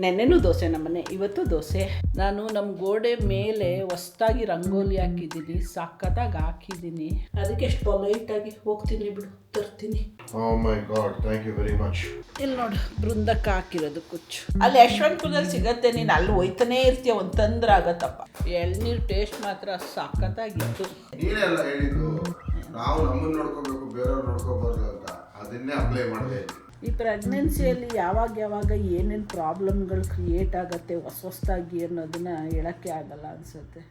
ನೆನ್ನೆನೂ ದೋಸೆ ನಮ್ಮನೆ, ಇವತ್ತು ದೋಸೆ. ನಾನು ನಮ್ಮ ಗೋಡೆ ಮೇಲೆ ಹೊಸ್ದಾಗಿ ರಂಗೋಲಿ ಹಾಕಿದ್ದೀನಿ, ಸಕ್ಕತ್ತಾಗಿ ಹಾಕಿದ್ದೀನಿ. ಅದಕ್ಕೆ ಎಷ್ಟು ಪೊಲೈಟಾಗಿ ಹೋಗ್ತೀನಿ ಬಿಡು, ತರ್ತೀನಿ. Oh my God, thank you very much. ಇಲ್ಲಿ ನೋಡು, ಬೃಂದಕ್ಕೆ ಹಾಕಿರೋದು ಕುಚ್ಚು. ಅಲ್ಲಿ ಯಶವಂತಪುರದಲ್ಲಿ ಸಿಗತ್ತೆ, ನೀನು ಅಲ್ಲಿ ಹೋಯ್ತಾನೇ ಇರ್ತೀಯ, ಒಂದು ತಂದ್ರೆ ಆಗತ್ತಪ್ಪ. ಎಳ್ನೀರು ಟೇಸ್ಟ್ ಮಾತ್ರ ಸಕ್ಕತ್ತಾಗಿತ್ತು. ನೀನೆಲ್ಲ ಹೇಳಿದ್ದು ನಾವು ನಮ್ಮನ್ನು ನೋಡ್ಕೋಬೇಕು, ಬೇರೆಯವ್ರು ನೋಡ್ಕೋಬಾರ್ದು ಅಂತ, ಅದನ್ನೇ ಅಪ್ಲೈ ಮಾಡಿದೆ. ಈ ಪ್ರೆಗ್ನೆನ್ಸಿಯಲ್ಲಿ ಯಾವಾಗ ಏನೇನು ಪ್ರಾಬ್ಲಮ್ಗಳು ಕ್ರಿಯೇಟ್ ಆಗುತ್ತೆ ಹೊಸದಾಗಿ ಅನ್ನೋದನ್ನ ಹೇಳೋಕ್ಕೆ ಆಗಲ್ಲ ಅನಿಸುತ್ತೆ.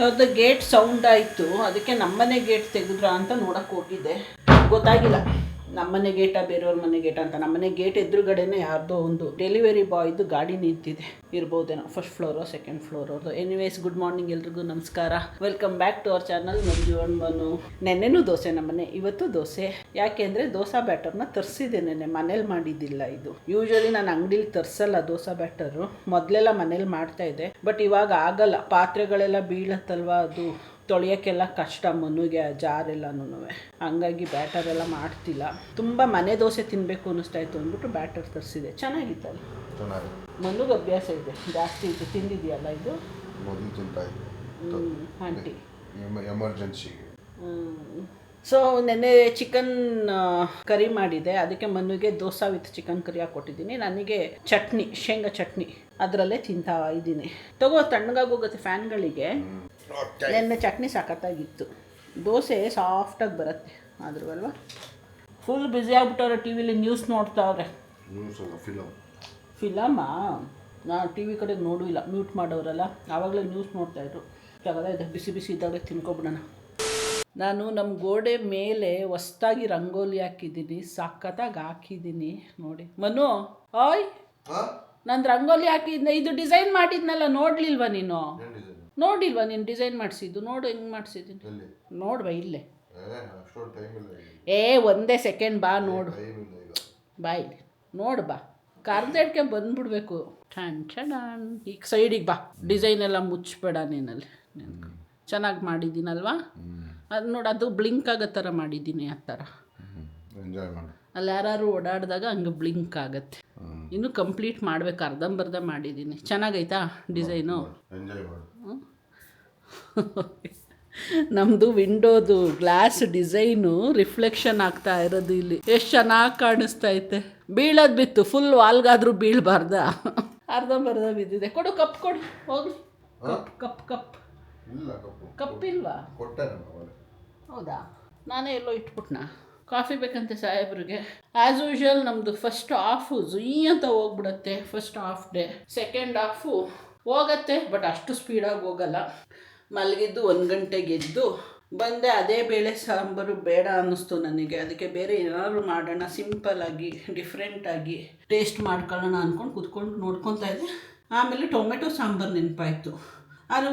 ಅದು ಗೇಟ್ ಸೌಂಡ್ ಆಯಿತು, ಅದಕ್ಕೆ ನಮ್ಮನೆ ಗೇಟ್ ತೆಗೆದ್ರಾ ಅಂತ ನೋಡೋಕೆ ಹೋಗಿದ್ದೆ. ಗೊತ್ತಾಗಿಲ್ಲ ನಮ್ಮನೆ ಗೇಟ ಬೇರೆಯವ್ರ ಮನೆ ಗೇಟ ಅಂತ. ನಮ್ಮನೆ ಗೇಟ್ ಎದುರುಗಡೆನೇ ಯಾರ್ದೋ ಒಂದು ಡೆಲಿವರಿ ಬಾಯ್ದು ಗಾಡಿ ನಿಂತಿದೆ, ಇರ್ಬೋದೇನೋ, ಫಸ್ಟ್ ಫ್ಲೋರೋ ಸೆಕೆಂಡ್ ಫ್ಲೋರ್ ಅವ್ರದ್ದು. ಎನಿವೇಸ್, ಗುಡ್ ಮಾರ್ನಿಂಗ್ ಎಲ್ರಿಗೂ, ನಮಸ್ಕಾರ, welcome back to our channel Manju and Manu. ನೆನ್ನೆನೂ ದೋಸೆ ನಮ್ಮನೆ, ಇವತ್ತು ದೋಸೆ. ಯಾಕೆಂದರೆ ದೋಸೆ ಬ್ಯಾಟರ್ನ ತರಿಸಿದೆ ನೆನ್ನೆ, ಮನೇಲಿ ಮಾಡಿದ್ದಿಲ್ಲ. ಇದು ಯೂಶ್ವಲಿ ನಾನು ಅಂಗಡೀಲಿ ತರಿಸಲ್ಲ ದೋಸೆ ಬ್ಯಾಟರು, ಮೊದಲೆಲ್ಲ ಮನೇಲಿ ಮಾಡ್ತಾಯಿದ್ದೆ. ಬಟ್ ಇವಾಗ ಆಗಲ್ಲ, ಪಾತ್ರೆಗಳೆಲ್ಲ ಬೀಳತ್ತಲ್ವ, ಅದು ತೊಳೆಯೋಕ್ಕೆಲ್ಲ ಕಷ್ಟ ಮನುಗೆ, ಜಾರೆಲ್ಲನೂ. ಹಂಗಾಗಿ ಬ್ಯಾಟರೆಲ್ಲ ಮಾಡ್ತಿಲ್ಲ. ತುಂಬ ಮನೆ ದೋಸೆ ತಿನ್ನಬೇಕು ಅನ್ನಿಸ್ತಾಯಿತ್ತು ಅಂದ್ಬಿಟ್ಟು ಬ್ಯಾಟರ್ ತರಿಸಿದೆ. ಚೆನ್ನಾಗಿತ್ತಲ್ಲ, ಮನುಗೆ ಅಭ್ಯಾಸ ಇದೆ ಜಾಸ್ತಿ. ಇದು ತಿಂದಿದೆಯಲ್ಲ, ಇದು ಮೊದಲು ತಿಂತಾ ಇದ್ದೆ ಆಂಟಿ ಎಮರ್ಜೆನ್ಸಿಗೆ. ಸೊ ನೆನ್ನೆ ಚಿಕನ್ ಕರಿ ಮಾಡಿದೆ, ಅದಕ್ಕೆ ಮನುಗೆ ದೋಸೆ ವಿತ್ ಚಿಕನ್ ಕರಿ ಹಾಕ್ಕೊಟ್ಟಿದ್ದೀನಿ. ನನಗೆ ಚಟ್ನಿ, ಶೇಂಗಾ ಚಟ್ನಿ, ಅದರಲ್ಲೇ ತಿಂತಾ ಇದ್ದೀನಿ. ತಗೋ, ತಣ್ಣಗಾಗೋಗುತ್ತೆ ಫ್ಯಾನ್ಗಳಿಗೆ. ನೆನ್ನೆ ಚಟ್ನಿ ಸಖತ್ತಾಗಿತ್ತು. ದೋಸೆ ಸಾಫ್ಟಾಗಿ ಬರುತ್ತೆ ಆದರೂ ಅಲ್ವಾ. ಫುಲ್ ಬ್ಯುಸಿ ಆಗ್ಬಿಟ್ಟವ್ರೆ, ಟಿ ವಿಲಿ ನ್ಯೂಸ್ ನೋಡ್ತಾವ್ರೆ. ಫಿಲಮಾ? ನಾನು ಟಿ ವಿ ಕಡೆ ನೋಡೂ ಇಲ್ಲ, ಮ್ಯೂಟ್ ಮಾಡೋರಲ್ಲ, ಆವಾಗಲೇ ನ್ಯೂಸ್ ನೋಡ್ತಾಯಿದ್ರು. ತಗೋದ ಇದೆ, ಬಿಸಿ ಬಿಸಿ ಇದ್ದಾಗಲೇ ತಿನ್ಕೊಬಿಡೋಣ. ನಾನು ನಮ್ಮ ಗೋಡೆ ಮೇಲೆ ಹೊಸ್ದಾಗಿ ರಂಗೋಲಿ ಹಾಕಿದ್ದೀನಿ, ಸಖತ್ತಾಗಿ ಹಾಕಿದ್ದೀನಿ ನೋಡಿ. ಮನು, ಓಯ್, ನಾನು ರಂಗೋಲಿ ಹಾಕಿದ್ನ, ಇದು ಡಿಸೈನ್ ಮಾಡಿದ್ನಲ್ಲ, ನೋಡಲಿಲ್ವಾ ನೀನು? ನೋಡಿಲ್ವಾ ನೀನು ಡಿಸೈನ್ ಮಾಡಿಸಿದ್ದು? ನೋಡು ಹೆಂಗೆ ಮಾಡಿಸಿದ್ದೀನಿ, ನೋಡ್ಬಾ ಇಲ್ಲೇ. ಒಂದೇ ಸೆಕೆಂಡ್ ಬಾ, ನೋಡು, ಬಾಯ್ ನೋಡು, ಬಾ, ಕರ್ದಡ್ಕೆ ಬಂದ್ಬಿಡ್ಬೇಕು. ಟಣ್ ಈಗ ಸೈಡಿಗೆ ಬಾ, ಡಿಸೈನ್ ಎಲ್ಲ ಮುಚ್ಚಬೇಡ ನೀನಲ್ಲಿ. ಚೆನ್ನಾಗಿ ಮಾಡಿದ್ದೀನಲ್ವಾ? ಅದು ನೋಡಿ, ಅದು ಬ್ಲಿಂಕ್ ಆಗೋ ಥರ ಮಾಡಿದ್ದೀನಿ, ಆ ಥರ. ಅಲ್ಲಿ ಯಾರು ಓಡಾಡಿದಾಗ ಹಂಗೆ ಬ್ಲಿಂಕ್ ಆಗುತ್ತೆ. ಇನ್ನೂ ಕಂಪ್ಲೀಟ್ ಮಾಡಬೇಕು, ಅರ್ಧಂಬರ್ಧ ಮಾಡಿದ್ದೀನಿ. ಚೆನ್ನಾಗೈತಾ ಡಿಸೈನು? ನಮ್ಮದು ವಿಂಡೋದು ಗ್ಲಾಸ್ ಡಿಸೈನು ರಿಫ್ಲೆಕ್ಷನ್ ಆಗ್ತಾ ಇರೋದು ಇಲ್ಲಿ, ಎಷ್ಟು ಚೆನ್ನಾಗಿ ಕಾಣಿಸ್ತೈತೆ. ಬೀಳೋದು ಬಿತ್ತು, ಫುಲ್ ವಾಲ್ಗಾದರೂ ಬೀಳಬಾರ್ದ, ಅರ್ಧಂಬರ್ಧ ಬಿದ್ದಿದೆ. ಕೊಡು, ಕಪ್ ಕೊಡು, ಹೋಗಿ. ಕಪ್ ಇಲ್ವಾ? ಹೌದಾ, ನಾನೇ ಎಲ್ಲೋ ಇಟ್ಬಿಟ್ನಾ? ಕಾಫಿ ಬೇಕಂತೆ ಸಾಹೇಬ್ರಿಗೆ. ಆ್ಯಸ್ ಯೂಶ್ವಲ್ ನಮ್ಮದು ಫಸ್ಟ್ ಹಾಫು ಝುಯ್ ಅಂತ ಹೋಗ್ಬಿಡತ್ತೆ, first half day. Second half ಹೋಗತ್ತೆ, ಬಟ್ ಅಷ್ಟು ಸ್ಪೀಡಾಗಿ ಹೋಗಲ್ಲ. ಮಲಗಿದ್ದು 1 ಗಂಟೆಗೆ ಎದ್ದು ಬಂದೆ. ಅದೇ ಬೇಳೆ ಸಾಂಬಾರು ಬೇಡ ಅನ್ನಿಸ್ತು ನನಗೆ, ಅದಕ್ಕೆ ಬೇರೆ ಏನಾದ್ರು ಮಾಡೋಣ, ಸಿಂಪಲ್ಲಾಗಿ ಡಿಫ್ರೆಂಟಾಗಿ ಟೇಸ್ಟ್ ಮಾಡ್ಕೊಳ್ಳೋಣ ಅಂದ್ಕೊಂಡು ಕೂತ್ಕೊಂಡು ನೋಡ್ಕೊತಾ ಇದ್ದೆ. ಆಮೇಲೆ ಟೊಮೆಟೊ ಸಾಂಬಾರು ನೆನಪಾಯಿತು. ಅದು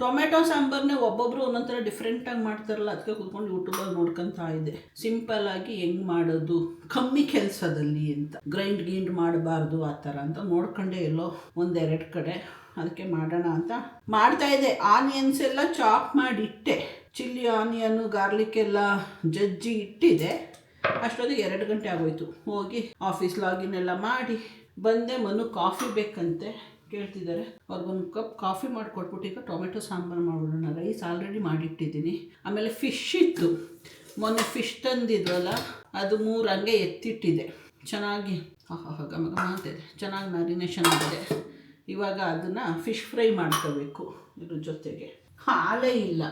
ಟೊಮೆಟೊ ಸಾಂಬಾರನ್ನೇ ಒಬ್ಬೊಬ್ಬರು ಒಂದೊಂಥರ ಡಿಫ್ರೆಂಟಾಗಿ ಮಾಡ್ತಾರಲ್ಲ, ಅದಕ್ಕೆ ಕೂತ್ಕೊಂಡು ಯೂಟ್ಯೂಬಲ್ಲಿ ನೋಡ್ಕೊತಾ ಇದ್ದೆ. ಸಿಂಪಲ್ಲಾಗಿ ಹೆಂಗೆ ಮಾಡೋದು ಕಮ್ಮಿ ಕೆಲಸದಲ್ಲಿ ಅಂತ, ಗ್ರೈಂಡ್ ಮಾಡಬಾರ್ದು ಆ ಥರ ಅಂತ ನೋಡ್ಕೊಂಡೆ ಎಲ್ಲೋ 1-2 ಕಡೆ. ಅದಕ್ಕೆ ಮಾಡೋಣ ಅಂತ ಮಾಡ್ತಾಯಿದ್ದೆ. ಆನಿಯನ್ಸ್ ಎಲ್ಲ ಚಾಪ್ ಮಾಡಿಟ್ಟೆ, ಚಿಲ್ಲಿ ಆನಿಯನು ಗಾರ್ಲಿಕ್ ಎಲ್ಲ ಜಜ್ಜಿ ಇಟ್ಟಿದೆ. ಅಷ್ಟೊತ್ತಿಗೆ 2 ಗಂಟೆ ಆಗೋಯ್ತು. ಹೋಗಿ ಆಫೀಸ್ ಲಾಗಿನ್ ಎಲ್ಲ ಮಾಡಿ ಬಂದೆ. ಮನು ಕಾಫಿ ಬೇಕಂತೆ ಕೇಳ್ತಿದ್ದಾರೆ, ಅವ್ರಿಗೊಂದು ಕಪ್ ಕಾಫಿ ಮಾಡಿಕೊಟ್ಬಿಟ್ಟು ಈಗ ಟೊಮೆಟೊ ಸಾಂಬಾರು ಮಾಡಿಬಿಡೋಣ. ರೈಸ್ ಆಲ್ರೆಡಿ ಮಾಡಿಟ್ಟಿದ್ದೀನಿ. ಆಮೇಲೆ ಫಿಶ್ ಇತ್ತು, ಮೊನ್ನೆ ಫಿಶ್ ತಂದಿದ್ವಲ್ಲ, ಅದು 3 ಹಂಗೆ ಎತ್ತಿಟ್ಟಿದೆ. ಚೆನ್ನಾಗಿ ಗಮ ಅಂತಿದೆ, ಚೆನ್ನಾಗಿ ಮ್ಯಾರಿನೇಷನ್ ಆಗಿದೆ. ಇವಾಗ ಅದನ್ನು ಫಿಶ್ ಫ್ರೈ ಮಾಡ್ಕೋಬೇಕು. ಇದ್ರ ಜೊತೆಗೆ ಹಾಲೇ ಇಲ್ಲ,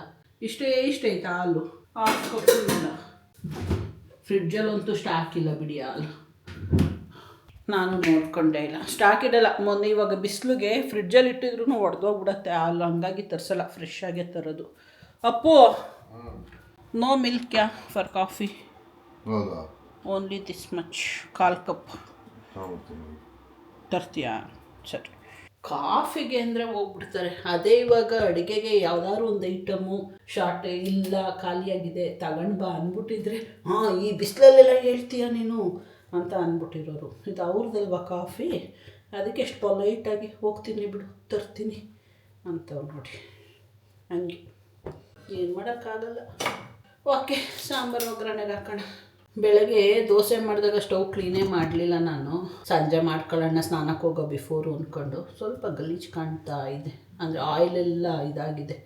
ಇಷ್ಟೇ ಐತೆ ಹಾಲು, ಕಪ್ಪು ಇಲ್ಲ. ಫ್ರಿಡ್ಜಲ್ಲಂತೂ ಸ್ಟಾಕ್ ಇಲ್ಲ ಬಿಡಿ ಹಾಲು, ನಾನು ನೋಡ್ಕೊಂಡೇ ಇಲ್ಲ. ಸ್ಟಾಕ್ ಇಡಲ್ಲ, ಮೊನ್ನೆ ಇವಾಗ ಬಿಸಿಲಿಗೆ ಫ್ರಿಡ್ಜಲ್ಲಿ ಇಟ್ಟಿದ್ರು ಒಡೆದೋಗ್ಬಿಡತ್ತೆ ಹಾಲು, ಹಂಗಾಗಿ ತರಿಸಲ್ಲ, ಫ್ರೆಶ್ ಆಗೇ ತರೋದು. Appu, no milk for coffee, only this much, 1/4 cup ತರ್ತೀಯಾ? ಸರಿ. ಕಾಫಿಗೆ ಅಂದರೆ ಹೋಗ್ಬಿಡ್ತಾರೆ. ಅದೇ ಇವಾಗ ಅಡುಗೆಗೆ ಯಾವ್ದಾದ್ರು ಒಂದು ಐಟಮು ಶಾರ್ಟ್ ಇಲ್ಲ ಖಾಲಿಯಾಗಿದೆ ತಗೊಂಡು ಬಾ ಅಂದ್ಬಿಟ್ಟಿದ್ರೆ ಹಾಂ ಈ ಬಿಸಿಲಲ್ಲೆಲ್ಲ ಹೇಳ್ತೀಯ ನೀನು ಅಂತ ಅಂದ್ಬಿಟ್ಟಿರೋರು. ಇದು ಅವ್ರದ್ದಲ್ವ ಕಾಫಿ, ಅದಕ್ಕೆ ಎಷ್ಟು ಪೊಲೈಟಾಗಿ ಹೋಗ್ತೀನಿ ಬಿಡು ತರ್ತೀನಿ ಅಂತವ್ರು ನೋಡಿ. ಹಂಗೆ ಏನು ಮಾಡೋಕ್ಕಾಗಲ್ಲ. ಓಕೆ, ಸಾಂಬಾರು ಒಗ್ಗರಣೆಗೆ ಹಾಕೋಣ. ಬೆಳಗ್ಗೆ ದೋಸೆ ಮಾಡಿದಾಗ ಸ್ಟವ್ ಕ್ಲೀನೇ ಮಾಡಲಿಲ್ಲ ನಾನು. ಸಂಜೆ ಮಾಡ್ಕೊಳ್ಳೋಣ ಸ್ನಾನಕ್ಕೆ ಹೋಗೋ ಬಿಫೋರು ಅಂದ್ಕೊಂಡು ಸ್ವಲ್ಪ ಗಲೀಜು ಕಾಣ್ತಾ ಇದೆ. ಅಂದರೆ ಆಯಿಲೆಲ್ಲ ಇದಾಗಿದೆ,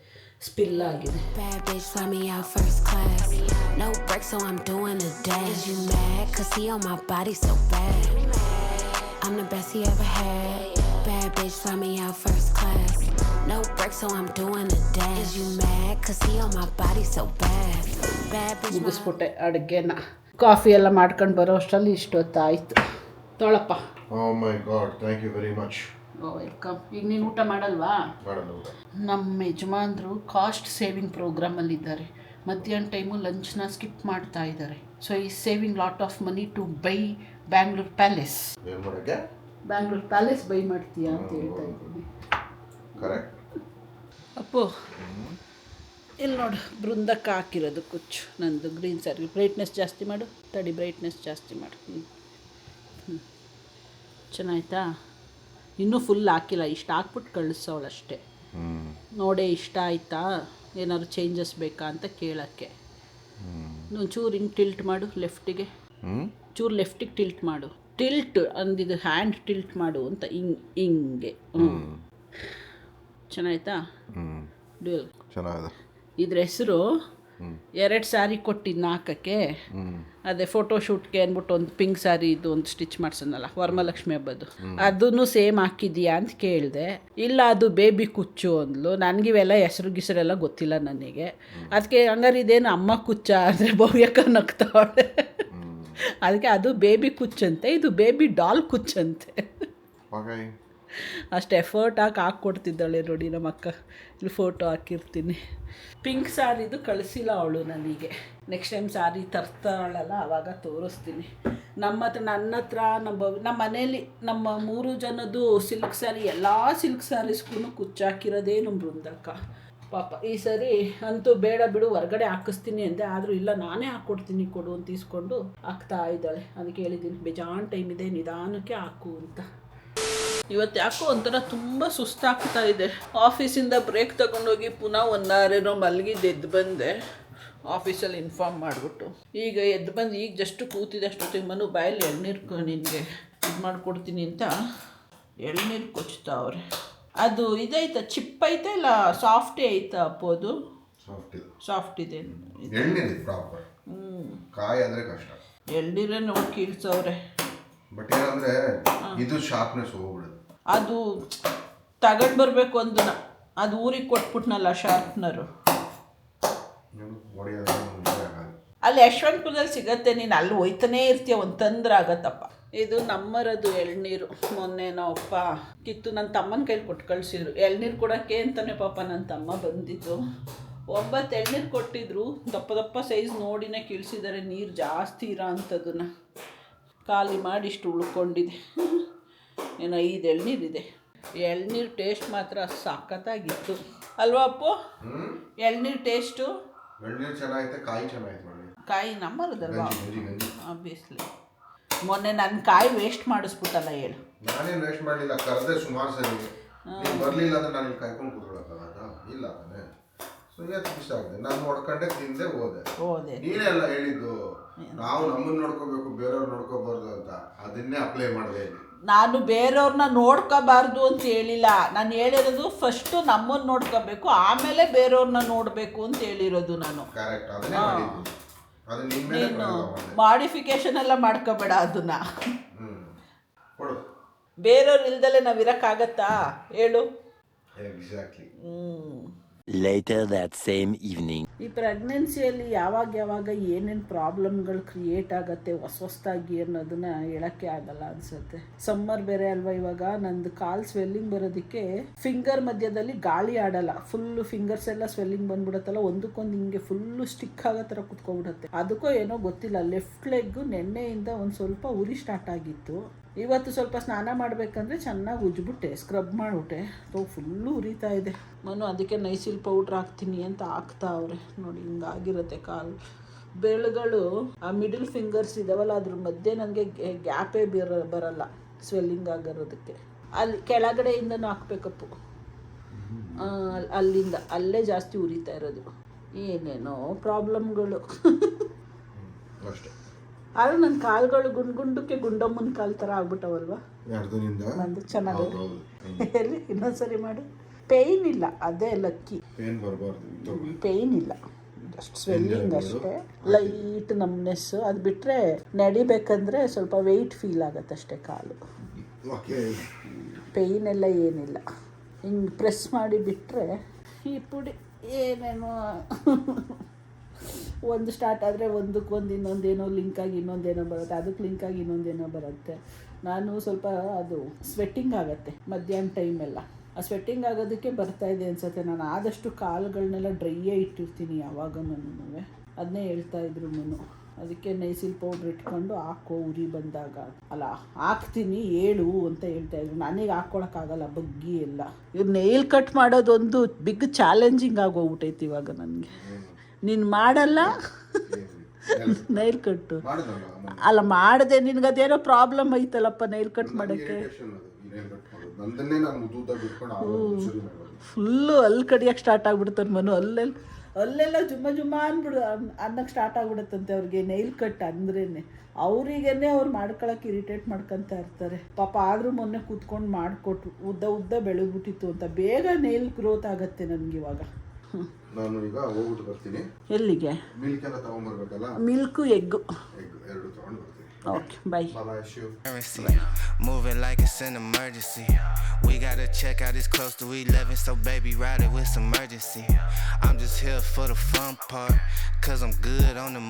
ಸ್ಪಿಲ್ ಆಗಿದೆ. Bad bitch fly me out first class. No break so I'm doing a dash. You mad cause he on my body so bad. I'm the best he ever had. Bad bitch fly me out first class. No break so I'm doing a dash. You mad cause he on my body so bad. Bad bitch ಮುಗಿಸ್ಬಿಟ್ಟೆ ಅಡುಗೆನ. Coffee ಎಲ್ಲ ಮಾಡ್ಕೊಂಡು ಬರೋ ಅಷ್ಟರಲ್ಲಿ ಇಷ್ಟೊತ್ತಾಯಿತು. ತೊಳಪ್ಪ. Oh my God, thank you very much. Welcome. ಈಗ ನೀನು ಊಟ ಮಾಡಲ್ವಾ? ನಮ್ಮ ಯಜಮಾನ್ರು ಕಾಸ್ಟ್ ಸೇವಿಂಗ್ ಪ್ರೋಗ್ರಾಮಲ್ಲಿದ್ದಾರೆ. ಮಧ್ಯಾಹ್ನ ಟೈಮು ಲಂಚ್ನ ಸ್ಕಿಪ್ ಮಾಡ್ತಾ ಇದ್ದಾರೆ. ಸೊ ಈ saving lot of money to buy Bangalore palace. Bangalore palace buy ಮಾಡ್ತೀಯಾ ಅಂತ ಹೇಳ್ತಾ ಇದ್ದೀನಿ. ಕರೆಕ್ಟ್. ಅಪ್ಪು ಇಲ್ಲಿ ನೋಡು, ಬೃಂದಕ್ಕೆ ಹಾಕಿರೋದು ಕುಚ್ಚು ನಂದು ಗ್ರೀನ್ ಸ್ಯಾರಿ. ಬ್ರೈಟ್ನೆಸ್ ಜಾಸ್ತಿ ಮಾಡು, ತಡಿ ಬ್ರೈಟ್ನೆಸ್ ಜಾಸ್ತಿ ಮಾಡು. ಚೆನ್ನಾಯ್ತಾ? ಇನ್ನೂ ಫುಲ್ ಹಾಕಿಲ್ಲ, ಇಷ್ಟು ಹಾಕ್ಬಿಟ್ಟು ಕಳಿಸೋಳಷ್ಟೇ. ನೋಡೇ ಇಷ್ಟ ಆಯಿತಾ, ಏನಾದ್ರು ಚೇಂಜಸ್ ಬೇಕಾ ಅಂತ ಕೇಳೋಕ್ಕೆ. ಒಂಚೂರು ಹಿಂಗೆ ಟಿಲ್ಟ್ ಮಾಡು ಲೆಫ್ಟಿಗೆ, ಚೂರು ಲೆಫ್ಟಿಗೆ ಟಿಲ್ಟ್ ಮಾಡು. ಟಿಲ್ಟ್ ಅಂದಿದ್ದು ಹ್ಯಾಂಡ್ ಟಿಲ್ಟ್ ಮಾಡು ಅಂತ ಹಿಂಗೆ. ಚೆನ್ನಾಯ್ತಾ? ಡ್ಯೂಲ್ ಚೆನ್ನಾಗಿದೆ. ಇದ್ರ ಹೆಸರು 2 ಸ್ಯಾರಿ ಕೊಟ್ಟಿದ್ದು ಹಾಕೋಕ್ಕೆ. ಅದೇ ಫೋಟೋಶೂಟ್ಗೆ ಅಂದ್ಬಿಟ್ಟು ಒಂದು ಪಿಂಕ್ ಸ್ಯಾರಿ ಇದು ಒಂದು ಸ್ಟಿಚ್ ಮಾಡ್ಸೋಣಲ್ಲ ವರಮಹಾಲಕ್ಷ್ಮಿ ಹಬ್ಬದ್ದು, ಅದನ್ನು ಸೇಮ್ ಹಾಕಿದ್ಯಾ ಅಂತ ಕೇಳಿದೆ. ಇಲ್ಲ ಅದು ಬೇಬಿ ಕುಚ್ಚು ಅಂದ್ಲು. ನನಗಿವೆಲ್ಲ ಹೆಸರೆಲ್ಲ ಗೊತ್ತಿಲ್ಲ ನನಗೆ. ಅದಕ್ಕೆ ಹಂಗಾರೆ ಇದೇನು ಅಮ್ಮ ಕುಚ್ಚ ಅಂದರೆ ಭವ್ಯಕ್ಕ ನಗ್ತಾವಳೆ. ಅದಕ್ಕೆ ಅದು ಬೇಬಿ ಕುಚ್ಚಂತೆ, ಇದು ಬೇಬಿ ಡಾಲ್ ಕುಚ್ಚಂತೆ. ಅಷ್ಟು ಎಫರ್ಟ್ ಹಾಕ್ಕೊಡ್ತಿದ್ದಾಳೆ ನೋಡಿ ನಮ್ಮ ಅಕ್ಕ. ಇಲ್ಲಿ ಫೋಟೋ ಹಾಕಿರ್ತೀನಿ. ಪಿಂಕ್ ಸ್ಯಾರಿದು ಕಳಿಸಿಲ್ಲ ಅವಳು ನನಗೆ. ನೆಕ್ಸ್ಟ್ ಟೈಮ್ ಸ್ಯಾರಿ ತರ್ತಾಳಲ್ಲ ಆವಾಗ ತೋರಿಸ್ತೀನಿ. ನನ್ನ ಹತ್ರ ನಮ್ಮ ಮನೇಲಿ ನಮ್ಮ 3 ಜನದ್ದು ಸಿಲ್ಕ್ ಸ್ಯಾರಿ, ಎಲ್ಲ ಸಿಲ್ಕ್ ಸ್ಯಾರೀಸ್ಗೂ ಕುಚ್ಚಾಕಿರೋದೇ ನಮ್ಮ ಬೃಂದಕ್ಕ. ಪಾಪ ಈ ಸರಿ ಅಂತೂ ಬೇಡ ಬಿಡು ಹೊರಗಡೆ ಹಾಕಿಸ್ತೀನಿ ಅಂದೆ. ಆದರೂ ಇಲ್ಲ ನಾನೇ ಹಾಕ್ಕೊಡ್ತೀನಿ ಕೊಡು ಅಂತ ಇಸ್ಕೊಂಡು ಹಾಕ್ತಾ ಇದ್ದಾಳೆ. ಅದಕ್ಕೆ ಹೇಳಿದ್ದೀನಿ ಬೇಜಾನ್ ಟೈಮ್ ಇದೆ, ನಿಧಾನಕ್ಕೆ ಹಾಕು ಅಂತ. ಇವತ್ತು ಯಾಕೋ ಒಂಥರ ತುಂಬ ಸುಸ್ತಾಗ್ತಾ ಇದೆ. ಆಫೀಸಿಂದ ಬ್ರೇಕ್ ತಗೊಂಡೋಗಿ ಪುನಃ 1 hour ಏನೋ ಮಲಗಿದ್ದು ಎದ್ದು ಬಂದೆ ಆಫೀಸಲ್ಲಿ ಇನ್ಫಾರ್ಮ್ ಮಾಡಿಬಿಟ್ಟು. ಈಗ ಎದ್ದು ಬಂದು ಈಗ ಜಸ್ಟ್ ಕೂತಿದೆ. ಅಷ್ಟೊತ್ತಿಗೆ ಮನು ಬಾಯಲ್ಲಿ ಎಳ್ನೀರು ನಿನಗೆ ಇದು ಮಾಡಿಕೊಡ್ತೀನಿ ಅಂತ ಎಳ್ನೀರು ಕೊಚ್ತಾವ್ರೆ. ಅದು ಇದೈತಾ ಚಿಪ್ ಐತೆ ಇಲ್ಲ ಸಾಫ್ಟೇ ಐತಾ ಅಪ್ಪು? ಅದು ಸಾಫ್ಟ್ ಇದೆ. ಕಾಯಿ ಅಂದರೆ ಕಷ್ಟ. ಎಳ್ನೀರೇ ನೋಡಿ ಕೀಳ್ಸವ್ರೆ. ಬಟ್ ಏನಂದರೆ ಇದು ಶಾರ್ಪ್ನೆಸ್ ಹೋಗ್ಬಿಡುತ್ತೆ. ಅದು ತಗೊಂಡು ಬರಬೇಕು ಅಂದನ, ಅದು ಊರಿಗೆ ಕೊಟ್ಬಿಟ್ನಲ್ಲ ಶಾರ್ಪ್ನರು. ಅಲ್ಲಿ ಯಶವಂತಪುರದಲ್ಲಿ ಸಿಗತ್ತೆ, ನೀನು ಅಲ್ಲಿ ಹೋಯ್ತಾನೇ ಇರ್ತೀಯ, ಒಂದು ತಂದ್ರೆ ಆಗತ್ತಪ್ಪ. ಇದು ನಮ್ಮರದು ಎಳ್ನೀರು. ಮೊನ್ನೆ ನಾವಪ್ಪ ಕಿತ್ತು ನನ್ನ ತಮ್ಮನ ಕೈಲಿ ಕೊಟ್ಟು ಕಳಿಸಿದ್ರು. ಎಳ್ನೀರು ಕೊಡೋಕ್ಕೆ ಅಂತಲೇ ಪಾಪ ನನ್ನ ತಮ್ಮ ಬಂದಿದ್ದು. 9 ಎಳ್ನೀರು ಕೊಟ್ಟಿದ್ರು. ದಪ್ಪ ದಪ್ಪ ಸೈಜ್ ನೋಡಿನೇ ಕೀಳ್ಸಿದ್ದಾರೆ. ನೀರು ಜಾಸ್ತಿ ಇರೋ ಅಂಥದ್ದನ್ನು ಖಾಲಿ ಮಾಡಿ ಇಷ್ಟು ಉಳ್ಕೊಂಡಿದೆ. ಏನೋ 5 ಎಳ್ನೀರಿದೆ. ಎಳ್ನೀರು ಟೇಸ್ಟ್ ಮಾತ್ರ ಸಖತ್ತಾಗಿತ್ತು ಅಲ್ವಾ ಅಪ್ಪು? ಎಳ್ನೀರು ಟೇಸ್ಟು ಚೆನ್ನಾಗೈತೆ, ಕಾಯಿ ಚೆನ್ನಾಗಿತ್ತು. ಕಾಯಿ ನಮ್ಮರದಲ್ವಾ ಆಬ್ವಿಯಸ್ಲಿ. ಮೊನ್ನೆ ನನ್ನ ಕಾಯಿ ವೇಸ್ಟ್ ಮಾಡಿಸ್ಬಿಟ್ಟಲ್ಲ ಹೇಳು. ನಾನೇನು ವೇಸ್ಟ್ ಮಾಡಲಿಲ್ಲ, ಕರೆದೆ ಸುಮಾರು ಸರಿ. ನೀನು ಬರಲಿಲ್ಲ ಅಂದರೆ ನಾನು ಇಲ್ಲಿ ಕಾಯ್ಕೊಂಡು ಕೂತ್ಕೊಳ್ಳೋಕ್ಕಾಗತ್ತಾ? ಇಲ್ಲ ತಾನೆ. ಸೊ ಇವತ್ತು ಇಷ್ಟ ಆಗಿದೆ. ನಾನು ನೋಡ್ಕೊಂಡೆ ತಿಂದೆ ಹೋದೆ. ನೀನೇ ಎಲ್ಲ ಹೇಳಿದ್ದು ನಾವು ನಮ್ಮನ್ನು ನೋಡ್ಕೋಬೇಕು ಬೇರೆಯವ್ರು ನೋಡ್ಕೋಬಾರ್ದು ಅಂತ. ಅದನ್ನೇ ಅಪ್ಲೈ ಮಾಡಿದೆ. ನಾನು ಬೇರೆಯವ್ರನ್ನ ನೋಡ್ಕೋಬಾರ್ದು ಅಂತ ಹೇಳಿಲ್ಲ. ನಾನು ಹೇಳಿರೋದು ಫಸ್ಟು ನಮ್ಮನ್ನು ನೋಡ್ಕೋಬೇಕು, ಆಮೇಲೆ ಬೇರೆಯವ್ರನ್ನ ನೋಡಬೇಕು ಅಂತ ಹೇಳಿರೋದು ನಾನು. ಕರೆಕ್ಟ್, ಅದನ್ನೇ ಮಾಡಿದ್ದು. ನೀನು ಮಾಡಿಫಿಕೇಶನ್ ಎಲ್ಲ ಮಾಡ್ಕೋಬೇಡ ಅದನ್ನ. ಬೇರೆಯವ್ರು ಇಲ್ದಲೆ ನಾವು ಇರೋಕ್ಕಾಗತ್ತಾ ಹೇಳು? Exactly. Later that same evening. ಈ ಪ್ರೆಗ್ನೆನ್ಸಿಯಲ್ಲಿ ಯಾವಾಗ ಏನೇನು ಪ್ರಾಬ್ಲಮ್ಗಳು ಕ್ರಿಯೇಟ್ ಆಗುತ್ತೆ ಹೊಸದಾಗಿ ಅನ್ನೋದನ್ನ ಹೇಳೋಕ್ಕೆ ಆಗಲ್ಲ ಅನಿಸುತ್ತೆ. ಸಮ್ಮರ್ ಬೇರೆ ಅಲ್ವಾ ಇವಾಗ. ನಂದು ಕಾಲ್ ಸ್ವೆಲ್ಲಿಂಗ್ ಬರೋದಕ್ಕೆ ಫಿಂಗರ್ ಮಧ್ಯದಲ್ಲಿ ಗಾಳಿ ಆಡಲ್ಲ, ಫುಲ್ಲು ಫಿಂಗರ್ಸ್ ಎಲ್ಲ ಸ್ವೆಲ್ಲಿಂಗ್ ಬಂದ್ಬಿಡುತ್ತಲ್ಲ, ಒಂದಕ್ಕೊಂದು ಹಿಂಗೆ ಫುಲ್ಲು ಸ್ಟಿಕ್ ಆಗೋ ಥರ ಕುತ್ಕೊಬಿಡುತ್ತೆ. ಅದಕ್ಕೋ ಏನೋ ಗೊತ್ತಿಲ್ಲ, ಲೆಫ್ಟ್ ಲೆಗ್ಗು ನೆನ್ನೆಯಿಂದ ಒಂದು ಸ್ವಲ್ಪ ಉರಿ ಸ್ಟಾರ್ಟ್ ಆಗಿತ್ತು. ಇವತ್ತು ಸ್ವಲ್ಪ ಸ್ನಾನ ಮಾಡಬೇಕಂದ್ರೆ ಚೆನ್ನಾಗಿ ಉಜ್ಬಿಟ್ಟೆ, ಸ್ಕ್ರಬ್ ಮಾಡಿಬಿಟ್ಟೆ, ಫುಲ್ಲು ಉರಿತಾ ಇದೆ. ನಾನು ಅದಕ್ಕೆ ನೈಸಿಲ್ ಪೌಡ್ರ್ ಹಾಕ್ತೀನಿ ಅಂತ ಹಾಕ್ತಾ ಅವ್ರೆ. ನೋಡಿ ಹಿಂಗಾಗಿರುತ್ತೆ ಕಾಲು ಬೆರಳುಗಳು. ಆ ಮಿಡಲ್ ಫಿಂಗರ್ಸ್ ಇದಾವಲ್ಲ ಅದ್ರ ಮಧ್ಯೆ ನನಗೆ ಗ್ಯಾಪೇ ಬರಲ್ಲ ಸ್ವೆಲ್ಲಿಂಗ್ ಆಗಿರೋದಕ್ಕೆ. ಅಲ್ಲಿ ಕೆಳಗಡೆಯಿಂದನೂ ಹಾಕ್ಬೇಕಪ್ಪು, ಅಲ್ಲಿಂದ ಅಲ್ಲೇ ಜಾಸ್ತಿ ಉರಿತಾ ಇರೋದು. ಏನೇನೋ ಪ್ರಾಬ್ಲಮ್ಗಳು ಅಷ್ಟೇ. ಆದ್ರೆ ನನ್ನ ಕಾಲುಗಳು ಗುಂಡಕ್ಕೆ ಗುಂಡಮ್ಮನ ಕಾಲು ಥರ ಆಗ್ಬಿಟ್ಟವಲ್ವಾ. ನಂದು ಚೆನ್ನಾಗಿ ಎಲ್ಲಿ ಇನ್ನೊಂದ್ಸರಿ ಮಾಡಿ. ಪೇಯ್ನ್ ಇಲ್ಲ, ಅದೇ ಲಕ್ಕಿ. ಪೇಯ್ನ್ ಇಲ್ಲ, ಜಸ್ಟ್ ಸ್ವೆಲ್ಲಿಂಗ್ ಅಷ್ಟೇ, ಲೈಟ್ ನಮ್ನೆಸ್. ಅದು ಬಿಟ್ಟರೆ ನಡಿಬೇಕಂದ್ರೆ ಸ್ವಲ್ಪ ವೆಯ್ಟ್ ಫೀಲ್ ಆಗುತ್ತೆ ಅಷ್ಟೇ ಕಾಲು. ಪೇಯ್ನ್ ಎಲ್ಲ ಏನಿಲ್ಲ. ಹಿಂಗೆ ಪ್ರೆಸ್ ಮಾಡಿ ಬಿಟ್ಟರೆ ಈ ಪುಡಿ ಏನೇನೋ ಒಂದು ಸ್ಟಾರ್ಟ್ ಆದರೆ ಒಂದಕ್ಕೊಂದು ಇನ್ನೊಂದೇನೋ ಲಿಂಕಾಗಿ ಇನ್ನೊಂದೇನೋ ಬರುತ್ತೆ, ಅದಕ್ಕೆ ಲಿಂಕಾಗಿ ಇನ್ನೊಂದೇನೋ ಬರುತ್ತೆ. ನಾನು ಸ್ವಲ್ಪ ಅದು ಸ್ವೆಟ್ಟಿಂಗ್ ಆಗುತ್ತೆ ಮಧ್ಯಾಹ್ನ ಟೈಮೆಲ್ಲ. ಆ ಸ್ವೆಟ್ಟಿಂಗ್ ಆಗೋದಕ್ಕೆ ಬರ್ತಾಯಿದೆ ಅನ್ಸುತ್ತೆ. ನಾನು ಆದಷ್ಟು ಕಾಲುಗಳನ್ನೆಲ್ಲ ಡ್ರೈಯೇ ಇಟ್ಟಿರ್ತೀನಿ ಯಾವಾಗ. ನಾನು ಅದನ್ನೇ ಹೇಳ್ತಾ ಇದ್ರು ನಾನು. ಅದಕ್ಕೆ ನೈಸಿಲ್ ಪೌಡ್ರ್ ಇಟ್ಕೊಂಡು ಹಾಕೋ ಉರಿ ಬಂದಾಗ ಅಲ್ಲ ಹಾಕ್ತೀನಿ ಹೇಳು ಅಂತ ಹೇಳ್ತಾಯಿದ್ರು. ನನಗೆ ಹಾಕ್ಕೊಳಕ್ಕಾಗಲ್ಲ ಬಗ್ಗಿ ಎಲ್ಲ. ಇವ್ರು ನೇಲ್ ಕಟ್ ಮಾಡೋದೊಂದು ಬಿಗ್ ಚಾಲೆಂಜಿಂಗ್ ಆಗೋಗ್ಬಿಟ್ಟೈತಿ ಇವಾಗ ನನಗೆ. ನೀನು ಮಾಡಲ್ಲ ನೈಲ್ ಕಟ್ಟು ಅಲ್ಲ ಮಾಡಿದೆ, ನಿನಗದೇನೋ ಪ್ರಾಬ್ಲಮ್ ಐತಲ್ಲಪ್ಪ ನೈಲ್ ಕಟ್ ಮಾಡೋಕ್ಕೆ. ಫುಲ್ಲು ಅಲ್ಲಿ ಕಡಿಯೋಕ್ಕೆ ಸ್ಟಾರ್ಟ್ ಆಗ್ಬಿಡ್ತಾರೆ ಮನು. ಅಲ್ಲೆಲ್ಲ ಜುಮ್ಮ ಅಂದ್ಬಿಡು ಅನ್ನಕ್ಕೆ ಸ್ಟಾರ್ಟ್ ಆಗ್ಬಿಡುತ್ತಂತೆ ಅವ್ರಿಗೆ ನೈಲ್ ಕಟ್ ಅಂದ್ರೇ. ಅವರಿಗೇನೆ ಅವ್ರು ಮಾಡ್ಕೊಳಕ್ಕೆ ಇರಿಟೇಟ್ ಮಾಡ್ಕೊತಾ ಇರ್ತಾರೆ ಪಾಪ. ಆದರೂ ಮೊನ್ನೆ ಕೂತ್ಕೊಂಡು ಮಾಡಿಕೊಟ್ರು, ಉದ್ದ ಬೆಳೆದ್ಬಿಟ್ಟಿತ್ತು ಅಂತ. ಬೇಗ ನೈಲ್ ಗ್ರೋತ್ ಆಗುತ್ತೆ ನನಗಿವಾಗ. ನಾನು ಈಗ ಹೋಗ್ಬಿಟ್ಟು ಬರ್ತೀನಿ. ಎಲ್ಲಿಗೆ? ಮಿಲ್ಕ್ ಎಲ್ಲ ತಗೊಂಡ್ಬರ್ಬೇಕಲ್ಲ. ಮಿಲ್ಕು ಎಗ್ಗು ಎರಡು ತಗೊಂಡು ಬರ್ತೀನಿ. Okay, bye. Moving like it's an emergency. We gotta check out, it's close to 11, so baby ride it with some urgency. I'm just here for the fun part, cause I'm good on the